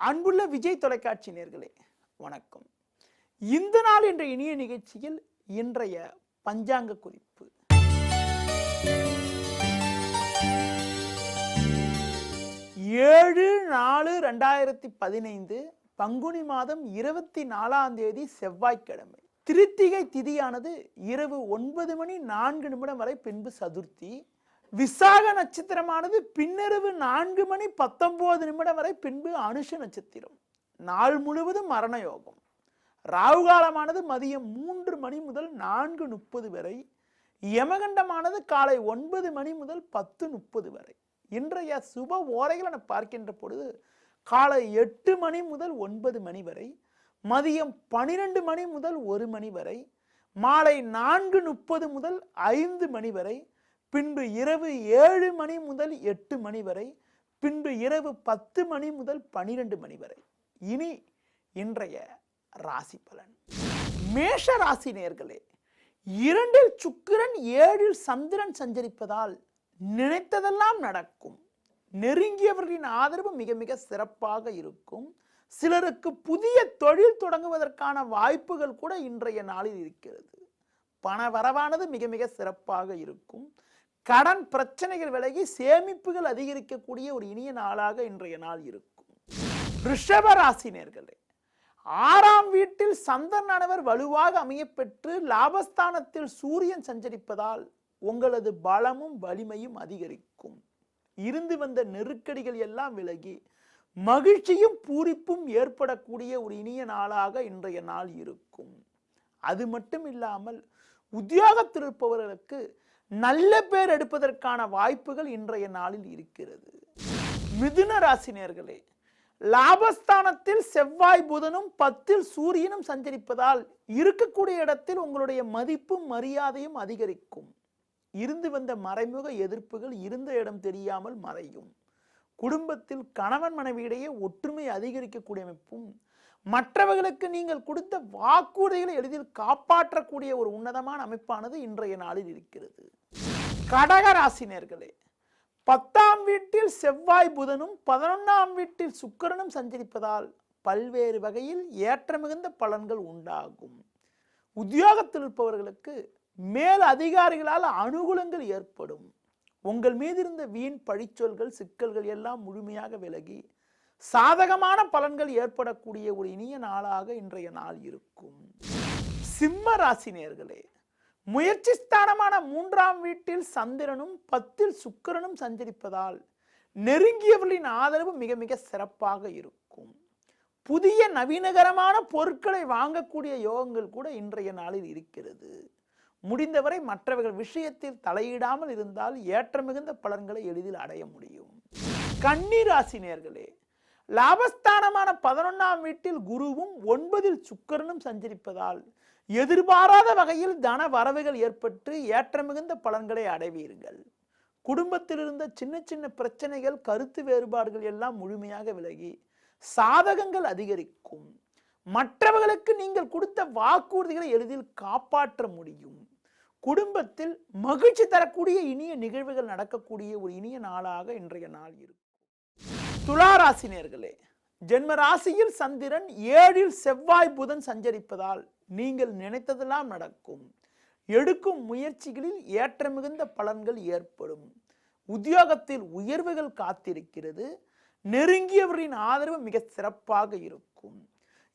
அன்புள்ள விஜய் தொலைக்காட்சி நேயர்களே வணக்கம். இந்த நாள் என்ற இனிய நிகழ்ச்சியில் இன்றைய பஞ்சாங்க குறிப்பு. ஏழு 4/2015 பங்குனி மாதம் 24ஆம் தேதி செவ்வாய்க்கிழமை. திருத்திகை திதியானது இரவு 9:04 வரை, பின்பு சதுர்த்தி. விசாக நட்சத்திரமானது பின்னரவு 4:19 வரை, பின்பு அனுஷ நட்சத்திரம். நாள் முழுவதும் மரண யோகம். ராகுகாலமானது மதியம் 3 முதல் 4:30 வரை. யமகண்டமானது காலை 9 முதல் 10:30 வரை. இன்றைய சுப ஓரைகளை நான் பார்க்கின்ற பொழுது காலை 8 முதல் 9 வரை, மதியம் 12 முதல் 1 வரை, மாலை 4:30 முதல் 5 வரை, பின்பு இரவு 7 முதல் 8 வரை, பின்பு இரவு 10 முதல் 12 வரை. இனி இன்றைய ராசி பலன். மேஷ ராசி நேயர்களே, 2 சுக்கிரன் 7 சந்திரன் சஞ்சரிப்பதால் நினைத்ததெல்லாம் நடக்கும். நெருங்கியவர்களின் ஆதரவு மிக மிக சிறப்பாக இருக்கும். சிலருக்கு புதிய தொழில் தொடங்குவதற்கான வாய்ப்புகள் கூட இன்றைய நாளில் இருக்கிறது. பண வரவானது மிக மிக சிறப்பாக இருக்கும். கடன் பிரச்சனைகள் விலகி சேமிப்புகள் அதிகரிக்கக்கூடிய ஒரு இனிய நாளாக இன்றைய நாள் இருக்கும். ரிஷப ராசி நேயர்களே, 6ஆம் வீட்டில் சந்திரனானவர் வலுவாக அமையப்பெற்று லாபஸ்தானத்தில் சூரியன் சஞ்சரிப்பதால் உங்களது பலமும் வலிமையும் அதிகரிக்கும். இருந்து வந்த நெருக்கடிகள் எல்லாம் விலகி மகிழ்ச்சியும் பூரிப்பும் ஏற்படக்கூடிய ஒரு இனிய நாளாக இன்றைய நாள் இருக்கும். அது மட்டும் இல்லாமல் உத்தியோகத்தில் இருப்பவர்களுக்கு நல்ல பேர் எடுப்பதற்கான வாய்ப்புகள் இன்றைய நாளில் இருக்கிறது. மிதுன ராசி நேயர்களே, லாபஸ்தானத்தில் செவ்வாய் புதனும் 10 சூரியனும் சஞ்சரிப்பதால் இருக்கக்கூடிய இடத்தில் உங்களுடைய மதிப்பும் மரியாதையும் அதிகரிக்கும். இருந்து வந்த மறைமுக எதிர்ப்புகள் இருந்த இடம் தெரியாமல் மறையும். குடும்பத்தில் கணவன் மனைவியிடையே ஒற்றுமை அதிகரிக்கக்கூடிய அமைப்பும், மற்றவர்களுக்கு நீங்கள் கொடுத்த வாக்குறுதிகளை எளிதில் காப்பாற்றக்கூடிய ஒரு உன்னதமான அமைப்பானது இன்றைய நாளில் இருக்கிறது. கடக ராசி நேயர்களே, 10ஆம் வீட்டில் செவ்வாய் புதனும் 11ஆம் வீட்டில் சுக்கிரனும் சஞ்சரிப்பதால் பல்வேறு வகையில் ஏற்ற மிகுந்த பலன்கள் உண்டாகும். உத்தியோகத்தில் இருப்பவர்களுக்கு மேல் அதிகாரிகளால் அனுகூலங்கள் ஏற்படும். உங்கள் மீது இருந்த வீண் பழிச்சொல்கள் சிக்கல்கள் எல்லாம் முழுமையாக விலகி சாதகமான பலன்கள் ஏற்படக்கூடிய ஒரு இனிய நாளாக இன்றைய நாள் இருக்கும். சிம்ம ராசி நேயர்களே, முயற்சி ஸ்தானமான 3ஆம் வீட்டில் சந்திரனும் 10 சுக்கிரனும் சஞ்சரிப்பதால் நெருங்கியவர்களின் ஆதரவு மிக மிக சிறப்பாக இருக்கும். புதிய நவீனகரமான பொருட்களை வாங்கக்கூடிய யோகங்கள் கூட இன்றைய நாளில் இருக்கிறது. முடிந்தவரை மற்றவர்கள் விஷயத்தில் தலையிடாமல் இருந்தால் ஏற்ற மிகுந்த பலன்களை எளிதில் அடைய முடியும். கன்னி ராசி நேயர்களே, லாபஸ்தானமான 11ஆம் வீட்டில் குருவும் 9 சுக்கிரனும் சஞ்சரிப்பதால் எதிர்பாராத வகையில் தன வரவுகள் ஏற்பட்டு ஏற்ற மிகுந்த பலன்களை அடைவீர்கள். குடும்பத்தில் இருந்த சின்ன சின்ன பிரச்சனைகள் கருத்து வேறுபாடுகள் எல்லாம் முழுமையாக விலகி சாதகங்கள் அதிகரிக்கும். மற்றவர்களுக்கு நீங்கள் கொடுத்த வாக்குறுதிகளை எளிதில் காப்பாற்ற முடியும். குடும்பத்தில் மகிழ்ச்சி தரக்கூடிய இனிய நிகழ்வுகள் நடக்கக்கூடிய ஒரு இனிய நாளாக இன்றைய நாள் இருக்கும். துலா ராசி நேயர்களே, ஜென்ம ராசியில் சந்திரன் 7 செவ்வாய் புதன் சஞ்சரிப்பதால் நீங்கள் நினைத்ததெல்லாம் நடக்கும். எடுக்கும் முயற்சிகளில் ஏற்ற மிகுந்த பலன்கள் ஏற்படும். உத்தியோகத்தில் உயர்வுகள் காத்திருக்கிறது. நெருங்கியவரின் ஆதரவு மிக சிறப்பாக இருக்கும்.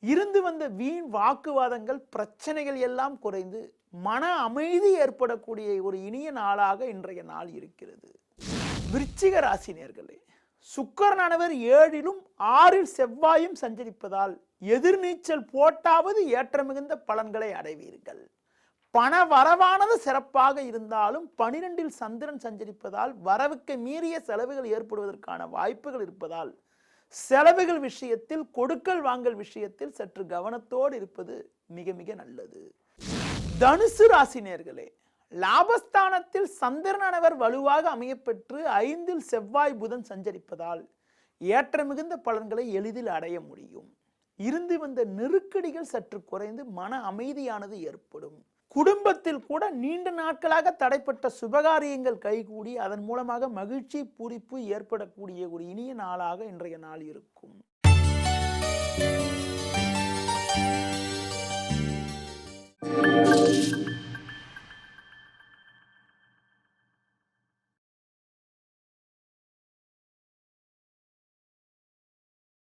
இருந்து வந்த வீண் வாக்குவாதங்கள் பிரச்சனைகள் எல்லாம் குறைந்து மன அமைதி ஏற்படக்கூடிய ஒரு இனிய நாளாக இன்றைய நாள் இருக்கிறது. விருச்சிக ராசி நேயர்களே, சுக்கிரனானவர் 7லும் 6 செவ்வாயும் சஞ்சரிப்பதால் எதிர்நீச்சல் போட்டாவது ஏற்ற மிகுந்த பலன்களை அடைவீர்கள். பண வரவானது சிறப்பாக இருந்தாலும் 12 சந்திரன் சஞ்சரிப்பதால் வரவுக்கு மீறிய செலவுகள் ஏற்படுவதற்கான வாய்ப்புகள் இருப்பதால் செலவுகள் விஷயத்தில் கொடுக்கல் வாங்கல் விஷயத்தில் சற்று கவனத்தோடு இருப்பது மிக மிக நல்லது. தனுசு ராசி நேயர்களே, லாபஸ்தானத்தில் சந்திரனானவர் வலுவாக அமையப்பெற்று 5 செவ்வாய் புதன் சஞ்சரிப்பதால் ஏற்ற மிகுந்த பலன்களை எளிதில் அடைய முடியும். இருந்து வந்த நெருக்கடிகள் சற்று குறைந்து மன அமைதியானது ஏற்படும். குடும்பத்தில் கூட நீண்ட நாட்களாக தடைப்பட்ட சுபகாரியங்கள் கைகூடி அதன் மூலமாக மகிழ்ச்சி பூரிப்பு ஏற்படக்கூடிய ஒரு இனிய நாளாக இன்றைய நாள் இருக்கும்.